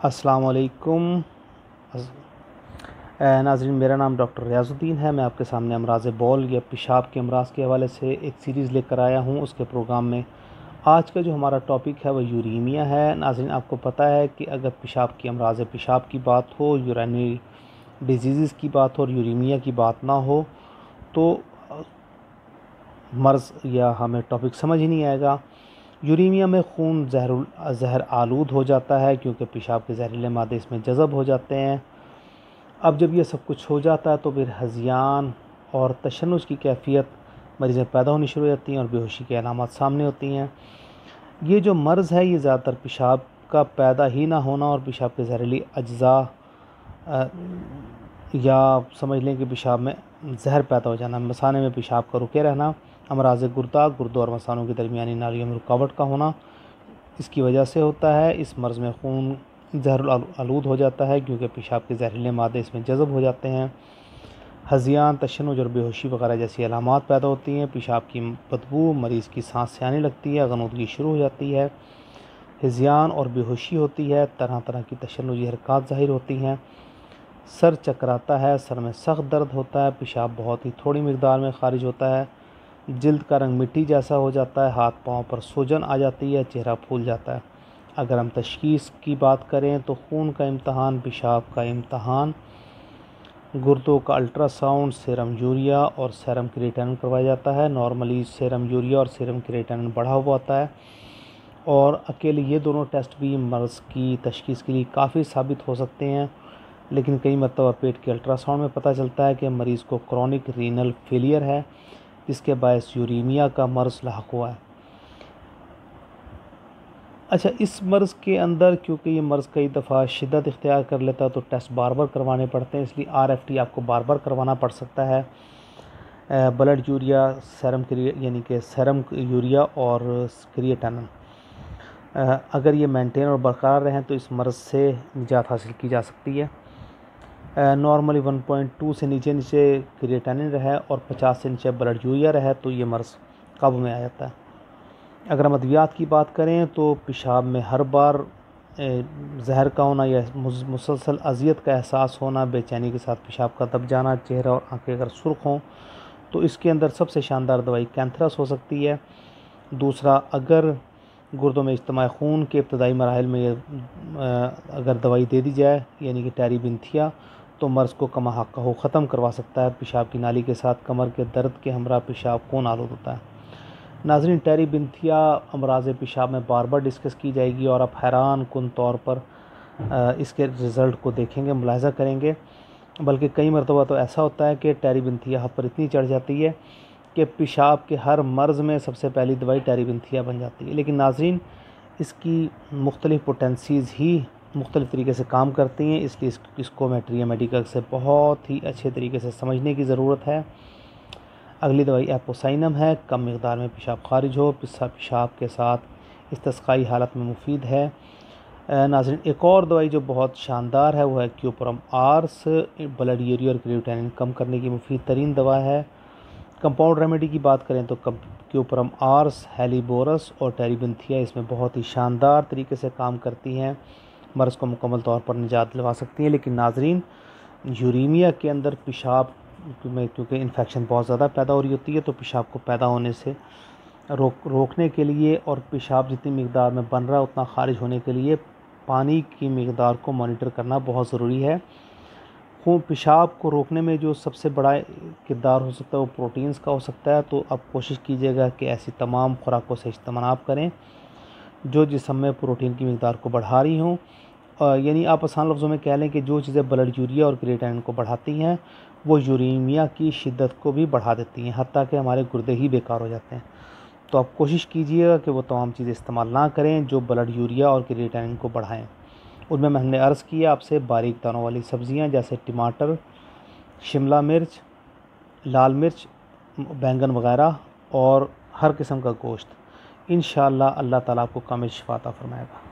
अस्सलाम वालेकुम नाज़रीन, मेरा नाम डॉक्टर रियाज़ुद्दीन है। मैं आपके सामने अमराज़ बौल या पेशाब के अमराज़ के हवाले से एक सीरीज़ लेकर आया हूँ। उसके प्रोग्राम में आज का जो हमारा टॉपिक है वह यूरीमिया है। नाज़रीन, आपको पता है कि अगर पेशाब की अमराज़ पेशाब की बात हो, यूरिनरी डिजीज़ की बात हो और यूरीमिया की बात ना हो तो मर्ज़ या हमें टॉपिक समझ ही नहीं आएगा। यूरीमिया में खून ज़हर आलूद हो जाता है क्योंकि पेशाब के जहरीले मादे इसमें जज़ब हो जाते हैं। अब जब ये सब कुछ हो जाता है तो फिर हज़ियान और तशन्नुज की कैफियत मरीज़ में पैदा होनी शुरू हो जाती हैं और बेहोशी की अलामत सामने होती हैं। ये जो मर्ज़ है ये ज़्यादातर पेशाब का पैदा ही ना होना और पेशाब के जहरीली अज्जा या समझ लें कि पेशाब में जहर पैदा हो जाना, मसाने में पेशाब का रुके रहना, अमराज़ गुर्दों और मसानों की दरमियानी नालियों में रुकावट का होना, इसकी वजह से होता है। इस मर्ज़ में खून ज़हर आलूद हो जाता है क्योंकि पेशाब के जहरीले मादे इसमें जज़ब हो जाते हैं। हज़ियान, तशन्नुज और बेहोशी वगैरह जैसी अलामात पैदा होती हैं। पेशाब की बदबू, मरीज़ की सांस से आने लगती है, गनूदगी शुरू हो जाती है, हज़ियान और बेहोशी होती है, तरह तरह की तशन्नुजी हरकत ज़ाहिर होती हैं, सर चकराता है, सर में सख्त दर्द होता है, पेशाब बहुत ही थोड़ी मिकदार में खारिज होता है, जिल्द का रंग मिट्टी जैसा हो जाता है, हाथ पाँव पर सूजन आ जाती है, चेहरा फूल जाता है। अगर हम तशख़ीस की बात करें तो खून का इम्तहान, पेशाब का इम्तहान, गुर्दों का अल्ट्रासाउंड, सीरम यूरिया और सीरम क्रिएटिनिन करवाया जाता है। नॉर्मली सीरम यूरिया और सीरम क्रिएटिनिन बढ़ा हुआ होता है और अकेले ये दोनों टेस्ट भी मर्ज़ की तशख़ीस के लिए काफ़ी साबित हो सकते हैं, लेकिन कई मरतबा पेट के अल्ट्रासाउंड में पता चलता है कि मरीज़ को क्रॉनिक रीनल फेलियर है जिसके बायस यूरीमिया का मर्ज़ लाहक हुआ है। अच्छा, इस मर्ज़ के अंदर क्योंकि ये मर्ज़ कई दफ़ा शिद्दत इख्तियार कर लेता है तो टेस्ट बार बार करवाने पड़ते हैं, इसलिए RFT आपको बार बार करवाना पड़ सकता है। ब्लड यूरिया, सीरम यानी कि सीरम यूरिया और क्रिएटिनिन अगर ये मेंटेन और बरकरार रहें तो इस मर्ज़ से निजात हासिल की जा सकती है। नॉर्मली 1.2 से नीचे क्रिएटिनिन रहे और 50 से नीचे ब्लड यूरिया रहे तो ये मर्ज़ काबू में आ जाता है। अगर हम अद्वियात की बात करें तो पेशाब में हर बार जहर का होना या मुसलसल अज़ियत का एहसास होना, बेचैनी के साथ पेशाब का दब जाना, चेहरा और आंखें अगर सुर्ख हों तो इसके अंदर सबसे शानदार दवाई कैंथरस हो सकती है। दूसरा, अगर गुर्दों में इज्तिमा खून के इब्तदाई मराहिल में अगर दवाई दे दी जाए यानी कि टेरीबिंथिया तो मर्ज़ को कमा हक़्क़हू ख़त्म करवा सकता है। पेशाब की नाली के साथ कमर के दर्द के हमरा पेशाब खून आलूद होता है। नाज़रीन, टेरीबिंथिया अमराज़ पेशाब में बार बार डिस्कस की जाएगी और आप हैरान कुन तौर पर इसके रिज़ल्ट को देखेंगे, मुलाहिज़ा करेंगे। बल्कि कई मरतबा तो ऐसा होता है कि टेरीबिंथिया हद पर इतनी चढ़ जाती है कि पेशाब के हर मर्ज़ में सबसे पहली दवाई टेरीबिंथिया बन जाती है। लेकिन नाज़रीन, इसकी मुख्तलिफ़ पोटेंसीज़ ही मुख्तलिफ़ तरीके से काम करती हैं, इसलिए इसको मैट्रिया मेडिकल से बहुत ही अच्छे तरीके से समझने की ज़रूरत है। अगली दवाई एपोसाइनम है, कम मिकदार में पेशाब खारिज हो, पेशाब के साथ इस्तिस्काई हालत में मुफीद है। नाज़रीन, एक और दवाई जो बहुत शानदार है वो है क्यूपरम आर्स, ब्लड यूरिया और क्रिएटिनिन कम करने की मुफीद तरीन दवा है। कंपाउंड रेमेडी की बात करें तो क्यूपरम आर्स, हेलीबोरस और टेरीबिंथिया इसमें बहुत ही शानदार तरीके से काम करती हैं, मर्ज़ को मुकम्मल तौर पर निजात दिलवा सकती हैं। लेकिन नाज़रीन, यूरीमिया के अंदर पेशाब में क्योंकि इन्फेक्शन बहुत ज़्यादा पैदा हो रही होती है तो पेशाब को पैदा होने से रोकने के लिए और पेशाब जितनी मिकदार में बन रहा है उतना खारिज होने के लिए पानी की मिकदार को मॉनिटर करना बहुत ज़रूरी है। खून पेशाब को रोकने में जो सबसे बड़ा किरदार हो सकता है वो प्रोटीन्स का हो सकता है, तो आप कोशिश कीजिएगा कि ऐसी तमाम खुराकों से इस्तेमाल करें जो जिस्म में प्रोटीन की मिकदार को बढ़ा रही हों। यानी आप आसान लफ्ज़ों में कह लें कि जो चीज़ें ब्लड यूरिया और क्रिएटिनिन को बढ़ाती हैं वो यूरीमिया की शिद्दत को भी बढ़ा देती हैं, हत्ता कि हमारे गुर्दे ही बेकार हो जाते हैं। तो आप कोशिश कीजिएगा कि वो तमाम चीज़ें इस्तेमाल ना करें जो ब्लड यूरिया और क्रिएटिनिन को बढ़ाएं। उनमें हमने अर्ज़ किया आपसे बारीक दानों वाली सब्ज़ियाँ जैसे टमाटर, शिमला मिर्च, लाल मिर्च, बैंगन वगैरह और हर किस्म का गोश्त। इंशाअल्लाह अल्लाह ताला आपको कामिल शिफ़ा अता फ़रमाएगा।